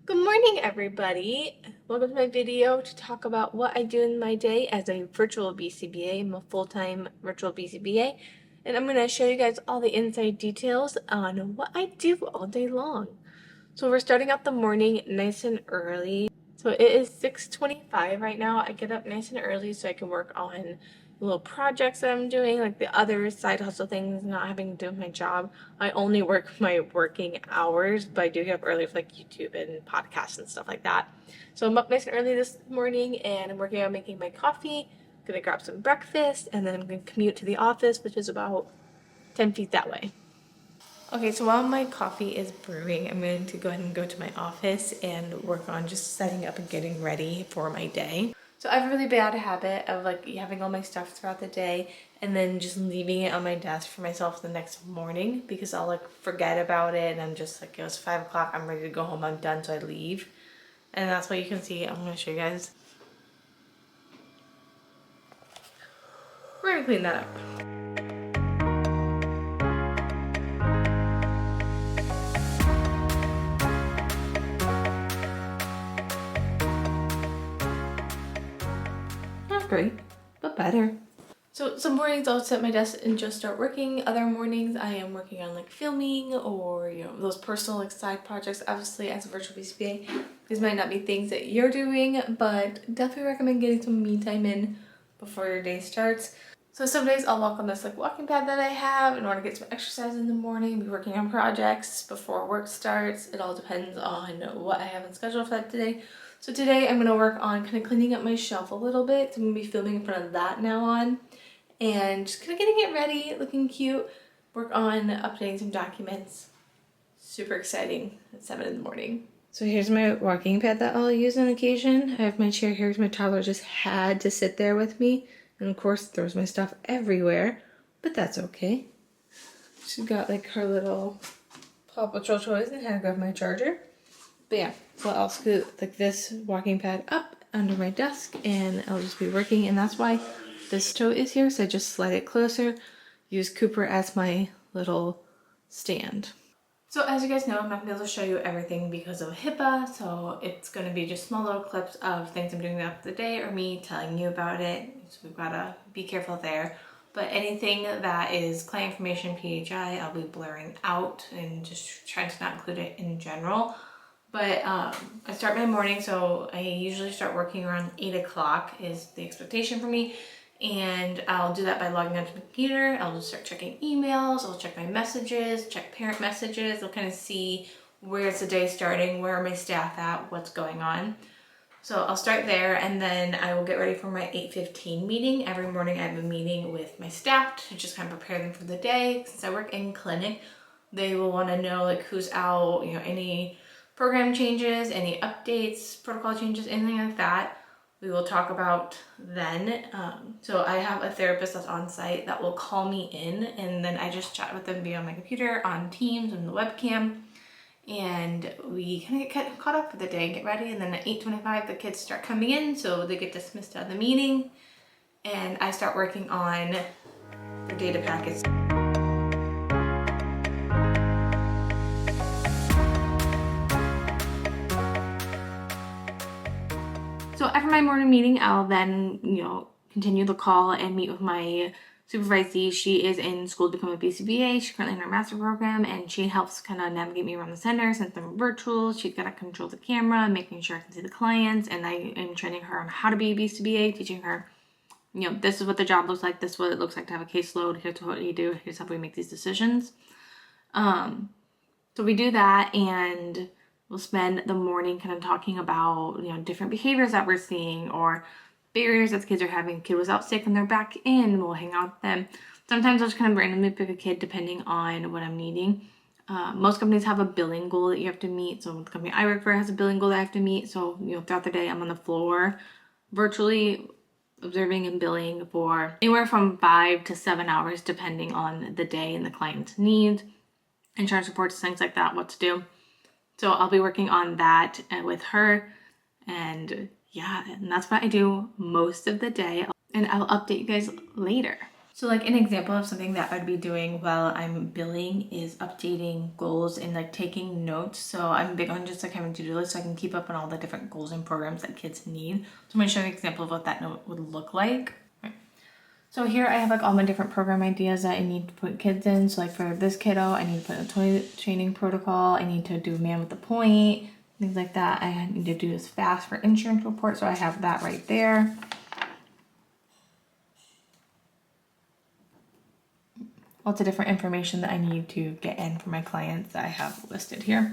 Good morning, everybody. Welcome to my video to talk about what I do in my day as a virtual BCBA. I'm a full-time virtual BCBA, and I'm going to show you guys all the inside details on what I do all day long. So we're starting out the morning nice and early. So it is 6:25 right now. I get up nice and early so I can work on little projects that I'm doing, like the other side hustle things, not having to do my job. I only work my working hours, but I do get up early for like YouTube and podcasts and stuff like that. So I'm up nice and early this morning and I'm working on making my coffee. I'm gonna grab some breakfast and then I'm gonna commute to the office, which is about 10 feet that way. Okay, so while my coffee is brewing, I'm going to go ahead and go to my office and work on just setting up and getting ready for my day. So I have a really bad habit of like having all my stuff throughout the day and then just leaving it on my desk for myself the next morning because I'll like forget about it and I'm just like, it was 5 o'clock, I'm ready to go home, I'm done, so I leave. And that's what you can see. I'm going to show you guys. We're going to clean that up. Not great, but better. So some mornings I'll sit at my desk and just start working. Other mornings I am working on like filming or, you know, those personal like side projects. Obviously as a virtual BCBA, these might not be things that you're doing, but definitely recommend getting some me time in before your day starts. So some days I'll walk on this like walking pad that I have in order to get some exercise in the morning, be working on projects before work starts. It all depends on what I have on schedule for that today. So today I'm gonna work on kind of cleaning up my shelf a little bit. So I'm gonna be filming in front of that now on and just kind of getting it ready, looking cute, work on updating some documents. Super exciting at 7 in the morning. So here's my walking pad that I'll use on occasion. I have my chair here because my toddler just had to sit there with me. And of course throws my stuff everywhere, but that's okay. She's got like her little Paw Patrol toys and had to grab my charger. But yeah, so I'll scoot like this walking pad up under my desk and I'll just be working, and that's why this toe is here, so I just slide it closer, use Cooper as my little stand. So as you guys know, I'm not gonna be able to show you everything because of HIPAA, so it's gonna be just small little clips of things I'm doing throughout the day or me telling you about it, so we've gotta be careful there. But anything that is client information, PHI, I'll be blurring out and just trying to not include it in general. But I start my morning, so I usually start working around 8 o'clock is the expectation for me. And I'll do that by logging onto my computer. I'll just start checking emails, I'll check my messages, check parent messages. I'll kind of see where's the day starting, where are my staff at, what's going on. So I'll start there and then I will get ready for my 8:15 meeting. Every morning I have a meeting with my staff to just kind of prepare them for the day. Since I work in clinic, they will want to know like who's out, you know, any program changes, any updates, protocol changes, anything like that. We will talk about then. So I have a therapist that's on site that will call me in and then I just chat with them via my computer on Teams and the webcam. And we kind of get caught up for the day and get ready. And then at 8:25, the kids start coming in, so they get dismissed out of the meeting. And I start working on the data packets. So after my morning meeting, I'll then, continue the call and meet with my supervisee. She is in school to become a BCBA. She's currently in her master program and she helps kind of navigate me around the center since I'm virtual. She's got to control the camera, making sure I can see the clients, and I am training her on how to be a BCBA, teaching her, this is what the job looks like, this is what it looks like to have a caseload, here's what you do, here's how we make these decisions. So we do that and we'll spend the morning kind of talking about, different behaviors that we're seeing or barriers that the kids are having. Kid was out sick and they're back in, we'll hang out with them. Sometimes I'll just kind of randomly pick a kid depending on what I'm needing. Most companies have a billing goal that you have to meet. So the company I work for has a billing goal that I have to meet. So, throughout the day I'm on the floor virtually observing and billing for anywhere from 5 to 7 hours depending on the day and the client's needs, insurance reports, things like that, what to do. So I'll be working on that with her, and yeah, and that's what I do most of the day, and I'll update you guys later. So like an example of something that I'd be doing while I'm billing is updating goals and like taking notes. So I'm big on just like having to-do lists so I can keep up on all the different goals and programs that kids need. So I'm gonna show you an example of what that note would look like. So here I have like all my different program ideas that I need to put kids in. So like for this kiddo, I need to put a toilet training protocol. I need to do man with the point, things like that. I need to do this fast for insurance report. So I have that right there. Lots of different information that I need to get in for my clients that I have listed here.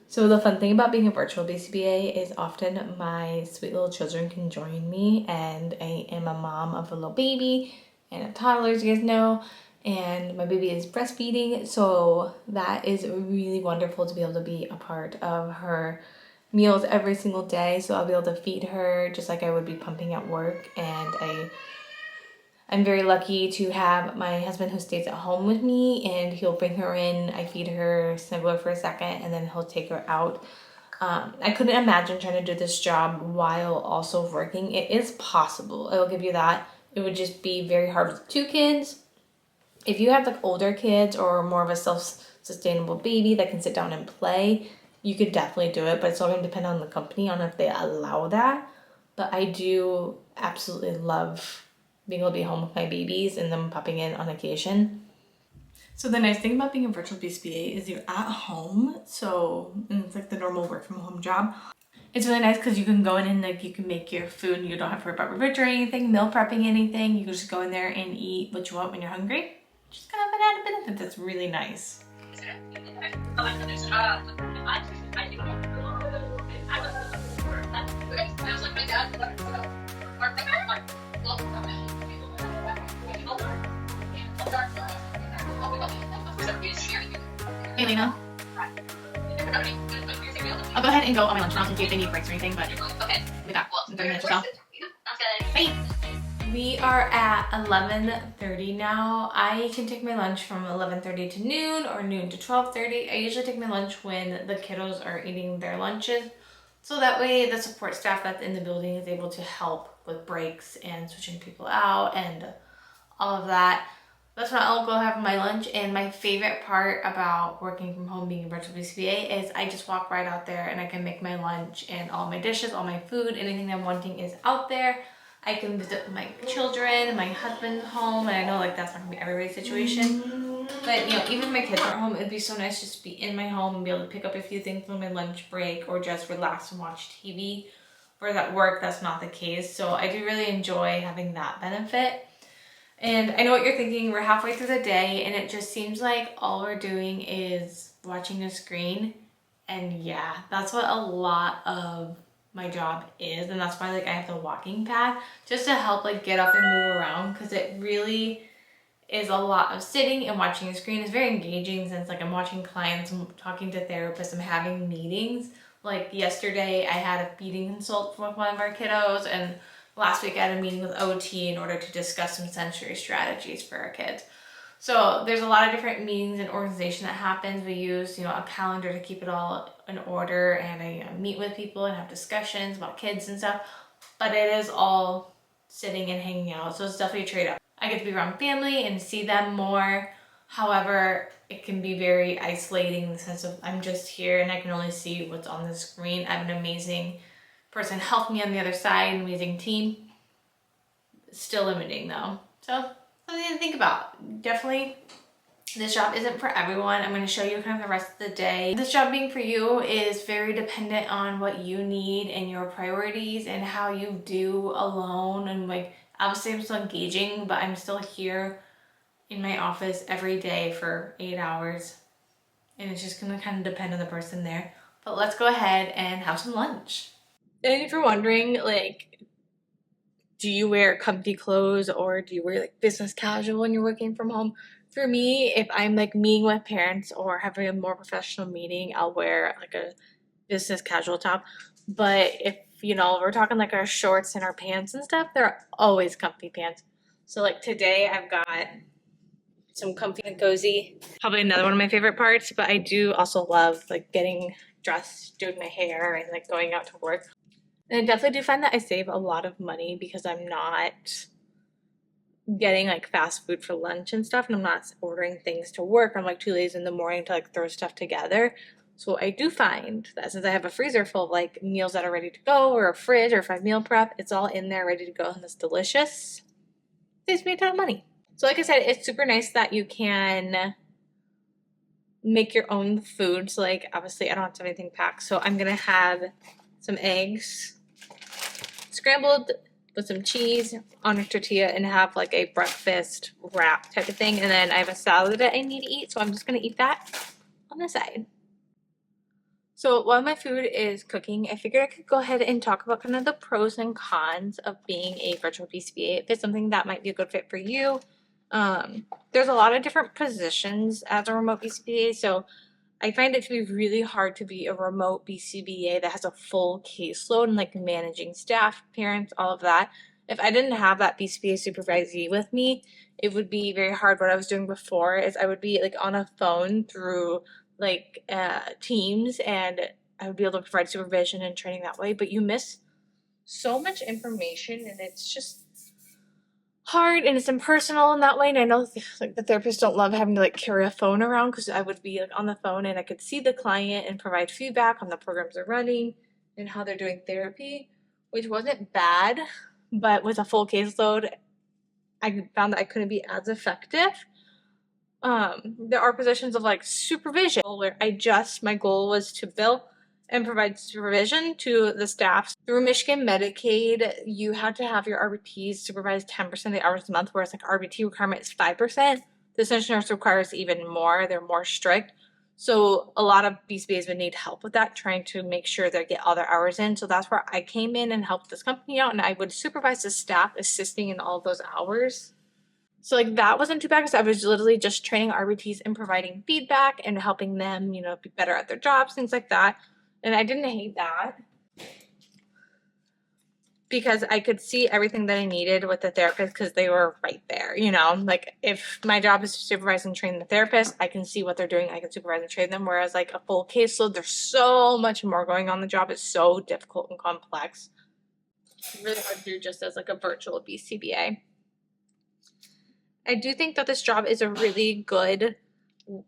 So the fun thing about being a virtual BCBA is often my sweet little children can join me, and I am a mom of a little baby and a toddler, as you guys know, and my baby is breastfeeding, so that is really wonderful to be able to be a part of her meals every single day. So I'll be able to feed her just like I would be pumping at work, and I'm very lucky to have my husband who stays at home with me, and he'll bring her in, I feed her, snuggle her for a second, and then he'll take her out. I couldn't imagine trying to do this job while also working. It is possible, I will give you that. It would just be very hard with 2 kids. If you have like older kids or more of a self-sustainable baby that can sit down and play, you could definitely do it, but it's all going to depend on the company on if they allow that. But I do absolutely love being able to be home with my babies and them popping in on occasion. So the nice thing about being a virtual BCBA is you're at home, so it's like the normal work from home job. It's really nice because you can go in and like you can make your food and you don't have to worry about refrigerating anything, meal prepping anything. You can just go in there and eat what you want when you're hungry. Just kind of an added benefit that's really nice. Hey Lena. I'll go ahead and go on my lunch now to see if they need breaks or anything, but okay. We got 30 minutes or so. Bye. We are at 11:30 now. I can take my lunch from 11:30 to noon or noon to 12:30. I usually take my lunch when the kiddos are eating their lunches. So that way the support staff that's in the building is able to help with breaks and switching people out and all of that. That's when I'll go have my lunch. And my favorite part about working from home, being a virtual BCBA, is I just walk right out there and I can make my lunch, and all my dishes, all my food, anything I'm wanting is out there. I can visit my children, my husband's home, and I know like that's not gonna be everybody's situation. But you know, even if my kids aren't home, it'd be so nice just to be in my home and be able to pick up a few things on my lunch break or just relax and watch TV. Whereas at work, that's not the case. So I do really enjoy having that benefit. And I know what you're thinking, we're halfway through the day and it just seems like all we're doing is watching a screen. And yeah, that's what a lot of my job is. And that's why like I have the walking pad just to help like get up and move around, because it really is a lot of sitting and watching a screen. It's very engaging since like I'm watching clients, I'm talking to therapists, I'm having meetings. Like yesterday I had a feeding consult with one of our kiddos, and last week I had a meeting with OT in order to discuss some sensory strategies for our kids. So there's a lot of different meetings and organization that happens. We use, you know, a calendar to keep it all in order, and I meet with people and have discussions about kids and stuff. But it is all sitting and hanging out, so it's definitely a trade-off. I get to be around family and see them more. However, it can be very isolating in the sense of I'm just here and I can only see what's on the screen. I have an amazing person help me on the other side, an amazing team. Still limiting though. So something to think about. Definitely this job isn't for everyone. I'm going to show you kind of the rest of the day. This job being for you is very dependent on what you need and your priorities and how you do alone. And like obviously I'm still engaging, but I'm still here in my office every day for 8 hours. And it's just going to kind of depend on the person there. But let's go ahead and have some lunch. And if you're wondering, like, do you wear comfy clothes or do you wear like business casual when you're working from home? For me, if I'm like meeting with parents or having a more professional meeting, I'll wear like a business casual top. But if, you know, we're talking like our shorts and our pants and stuff, they're always comfy pants. So like today I've got some comfy and cozy. Probably another one of my favorite parts, but I do also love like getting dressed, doing my hair, and like going out to work. And I definitely do find that I save a lot of money because I'm not getting like fast food for lunch and stuff, and I'm not ordering things to work. I'm like too lazy in the morning to like throw stuff together. So I do find that since I have a freezer full of like meals that are ready to go, or a fridge, or if I meal prep, it's all in there ready to go, and it's delicious. Saves me a ton of money. So like I said, it's super nice that you can make your own food. So like obviously I don't have to have anything packed. So I'm gonna have some eggs scrambled with some cheese on a tortilla and have like a breakfast wrap type of thing. And then I have a salad that I need to eat. So I'm just gonna eat that on the side. So while my food is cooking, I figured I could go ahead and talk about kind of the pros and cons of being a virtual BCBA. If it's something that might be a good fit for you. There's a lot of different positions as a remote BCBA. So I find it to be really hard to be a remote BCBA that has a full caseload and like managing staff, parents, all of that. If I didn't have that BCBA supervisee with me, it would be very hard. What I was doing before is I would be like on a phone through like Teams, and I would be able to provide supervision and training that way. But you miss so much information, and it's just hard, and it's impersonal in that way. And I know like the therapists don't love having to like carry a phone around, because I would be like on the phone and I could see the client and provide feedback on the programs they're running and how they're doing therapy, which wasn't bad. But with a full caseload, I found that I couldn't be as effective. There are positions of like supervision where my goal was to bill and provide supervision to the staff. Through Michigan Medicaid, you had to have your RBTs supervise 10% of the hours a month, whereas like RBT requirement is 5%. The essential nurse requires even more. They're more strict. So a lot of BCBAs would need help with that, trying to make sure they get all their hours in. So that's where I came in and helped this company out, and I would supervise the staff assisting in all of those hours. So like that wasn't too bad, because I was literally just training RBTs and providing feedback and helping them, be better at their jobs, things like that. And I didn't hate that, because I could see everything that I needed with the therapist, because they were right there, like if my job is to supervise and train the therapist, I can see what they're doing. I can supervise and train them. Whereas like a full caseload, there's so much more going on. The job is so difficult and complex. It's really hard to do just as like a virtual BCBA. I do think that this job is a really good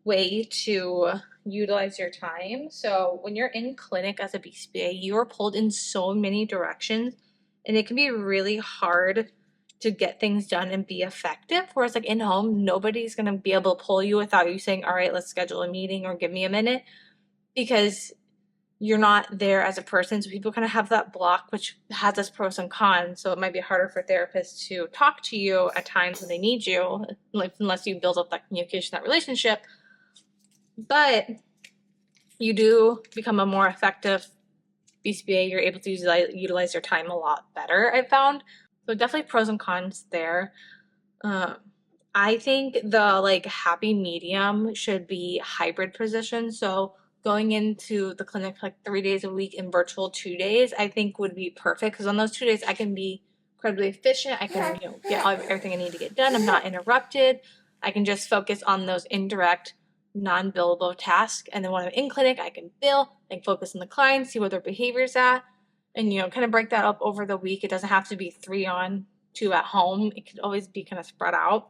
way to utilize your time. So when you're in clinic as a BCBA, you are pulled in so many directions, and it can be really hard to get things done and be effective. Whereas like in home, nobody's going to be able to pull you without you saying, all right, let's schedule a meeting or give me a minute, because you're not there as a person. So people kind of have that block, which has its pros and cons. So it might be harder for therapists to talk to you at times when they need you, like unless you build up that communication, that relationship. But you do become a more effective BCBA. You're able to utilize your time a lot better, I found. So definitely pros and cons there. I think the like happy medium should be hybrid position. So going into the clinic like 3 days a week and virtual 2 days, I think would be perfect, because on those 2 days I can be incredibly efficient. I can get everything I need to get done. I'm not interrupted. I can just focus on those indirect non-billable tasks, and then when I'm in clinic I can bill and focus on the client, see where their behavior's at, and kind of break that up over the week. It doesn't have to be 3 on, 2 at home. It could always be kind of spread out.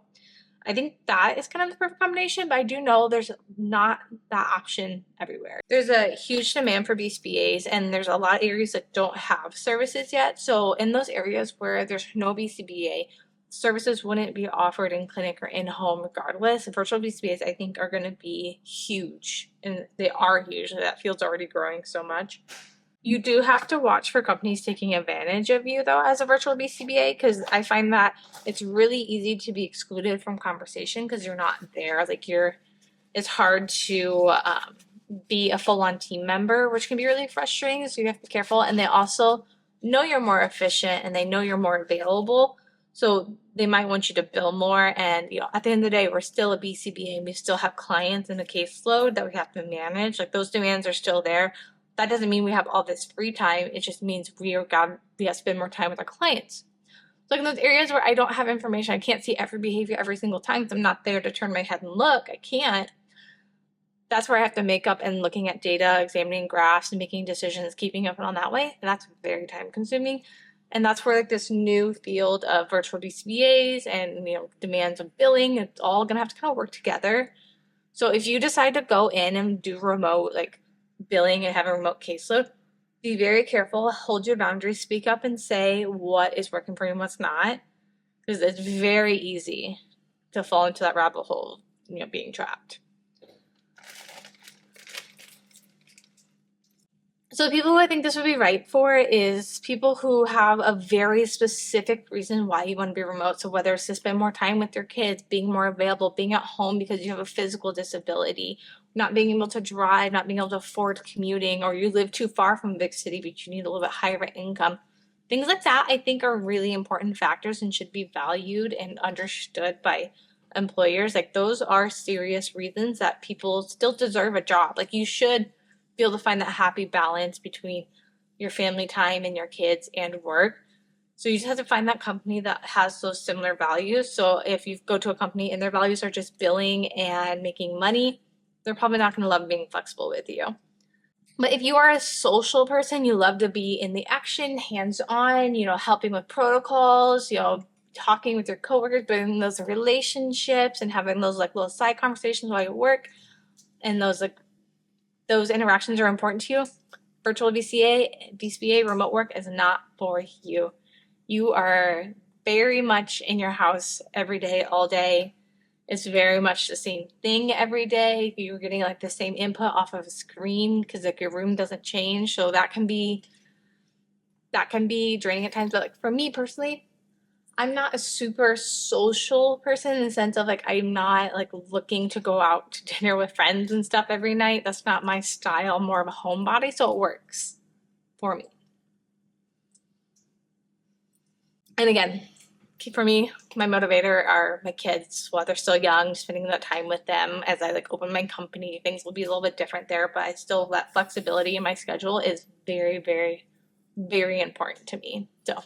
I think that is kind of the perfect combination, but I do know there's not that option everywhere. There's a huge demand for BCBAs, and there's a lot of areas that don't have services yet. So in those areas where there's no BCBA, services wouldn't be offered in clinic or in home regardless. Virtual BCBAs, I think, are going to be huge, and they are huge. That field's already growing so much. You do have to watch for companies taking advantage of you, though, as a virtual BCBA, because I find that it's really easy to be excluded from conversation because you're not there. Like it's hard to be a full-on team member, which can be really frustrating, so you have to be careful. And they also know you're more efficient, and they know you're more available, so they might want you to bill more. And at the end of the day, we're still a BCBA, and we still have clients and a caseload that we have to manage. Like those demands are still there. That doesn't mean we have all this free time. It just means we have to spend more time with our clients. So in those areas where I don't have information, I can't see every behavior every single time because I'm not there to turn my head and look. I can't. That's where I have to make up and looking at data, examining graphs, and making decisions, keeping up on that way. And that's very time consuming. And that's where like this new field of virtual BCBAs and demands of billing, it's all gonna have to kind of work together. So if you decide to go in and do remote like billing and have a remote caseload, be very careful, hold your boundaries, speak up and say what is working for you and what's not, because it's very easy to fall into that rabbit hole, being trapped. So the people who I think this would be right for is people who have a very specific reason why you want to be remote. So whether it's to spend more time with your kids, being more available, being at home because you have a physical disability, not being able to drive, not being able to afford commuting, or you live too far from a big city but you need a little bit higher income. Things like that I think are really important factors and should be valued and understood by employers. Like those are serious reasons that people still deserve a job. Like you should be able to find that happy balance between your family time and your kids and work. So you just have to find that company that has those similar values. So if you go to a company and their values are just billing and making money, they're probably not going to love being flexible with you. But if you are a social person, you love to be in the action, hands-on, helping with protocols, talking with your coworkers, building those relationships and having those like little side conversations while you work, and those interactions are important to you, virtual BCBA, remote work is not for you. You are very much in your house every day, all day. It's very much the same thing every day. You're getting like the same input off of a screen because like your room doesn't change. So that can be draining at times. But like for me personally, I'm not a super social person in the sense of like I'm not like looking to go out to dinner with friends and stuff every night. That's not my style. I'm more of a homebody, so it works for me. And again, for me, my motivator are my kids while they're still young, spending that time with them. As I like open my company, things will be a little bit different there, but I still, that flexibility in my schedule is very, very, very important to me. So it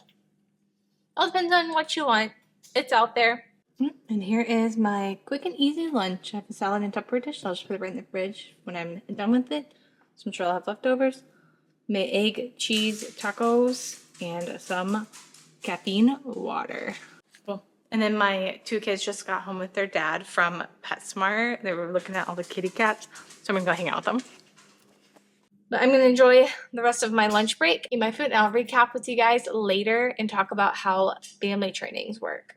all depends on what you want. It's out there. And here is my quick and easy lunch. I have a salad and Tupperware dish, so I'll just put it right in the fridge when I'm done with it. So I'm sure I'll have leftovers. My egg, cheese, tacos, and some caffeine water. Cool. And then my two kids just got home with their dad from PetSmart. They were looking at all the kitty cats, so I'm gonna go hang out with them. But I'm gonna enjoy the rest of my lunch break, eat my food, and I'll recap with you guys later and talk about how family trainings work.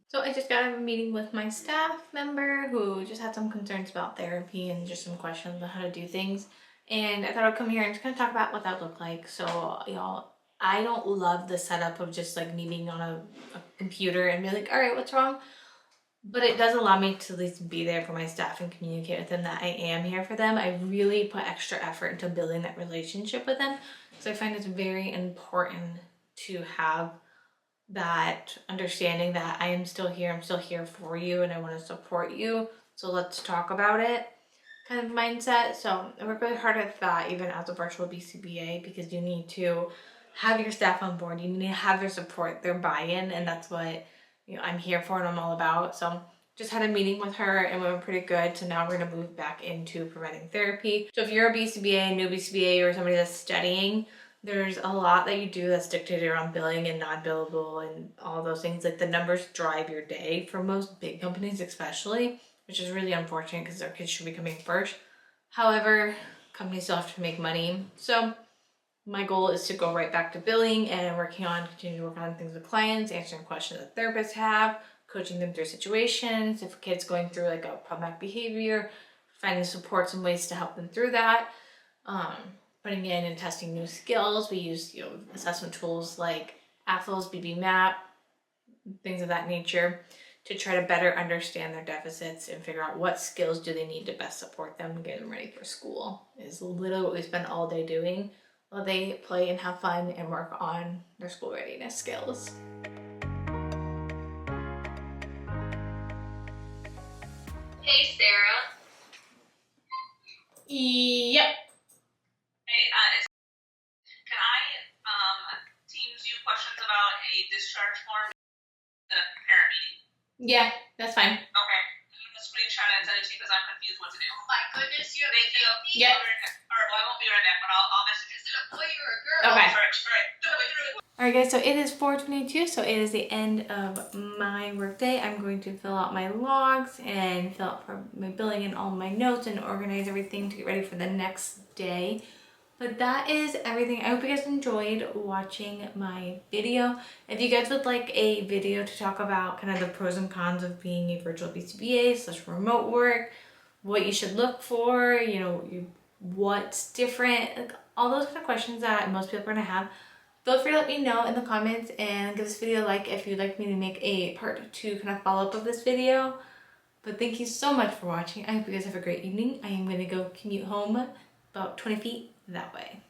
So I just got out of a meeting with my staff member who just had some concerns about therapy and just some questions on how to do things. And I thought I'd come here and just kind of talk about what that looked like. So, y'all, I don't love the setup of just like me being on a computer and be like, all right, what's wrong? But it does allow me to at least be there for my staff and communicate with them that I am here for them. I really put extra effort into building that relationship with them. So I find it's very important to have that understanding that I am still here, I'm still here for you, and I want to support you. So let's talk about it kind of mindset. So I work really hard at that even as a virtual BCBA, because you need to have your staff on board. You need to have their support, their buy-in, and that's what I'm here for and I'm all about. So just had a meeting with her and we went pretty good. So now we're going to move back into preventing therapy. So if you're a BCBA, new BCBA, or somebody that's studying, there's a lot that you do that's dictated around billing and non-billable and all those things. Like the numbers drive your day for most big companies especially, which is really unfortunate because their kids should be coming first. However, companies still have to make money. So my goal is to go right back to billing and continue to work on things with clients, answering questions that therapists have, coaching them through situations. If a kid's going through like a problematic behavior, finding supports and ways to help them through that. Putting in and testing new skills. We use assessment tools like AFLS, BB-MAP, things of that nature to try to better understand their deficits and figure out what skills do they need to best support them and get them ready for school. Is literally what we spend all day doing while they play and have fun and work on their school readiness skills. Hey, Sarah. Yep. Hey, can I Teams you questions about a discharge form in a parent meeting? Yeah, that's fine. Okay. I'm just screenshot it and send it to you because I'm confused what to do. Oh my goodness, you have Thank you. Yep. Alright, well, I won't be right back, but I'll message you. Is it a boy or a girl? Okay. Sorry. Alright guys, so it is 4:22, so it is the end of my workday. I'm going to fill out my logs and fill out for my billing and all my notes and organize everything to get ready for the next day. But that is everything. I hope you guys enjoyed watching my video. If you guys would like a video to talk about kind of the pros and cons of being a virtual BCBA/remote work, what you should look for, you know, what's different, like all those kind of questions that most people are gonna have, feel free to let me know in the comments and give this video a like if you'd like me to make a part 2 kind of follow-up of this video. But thank you so much for watching. I hope you guys have a great evening. I am gonna go commute home about 20 feet that way.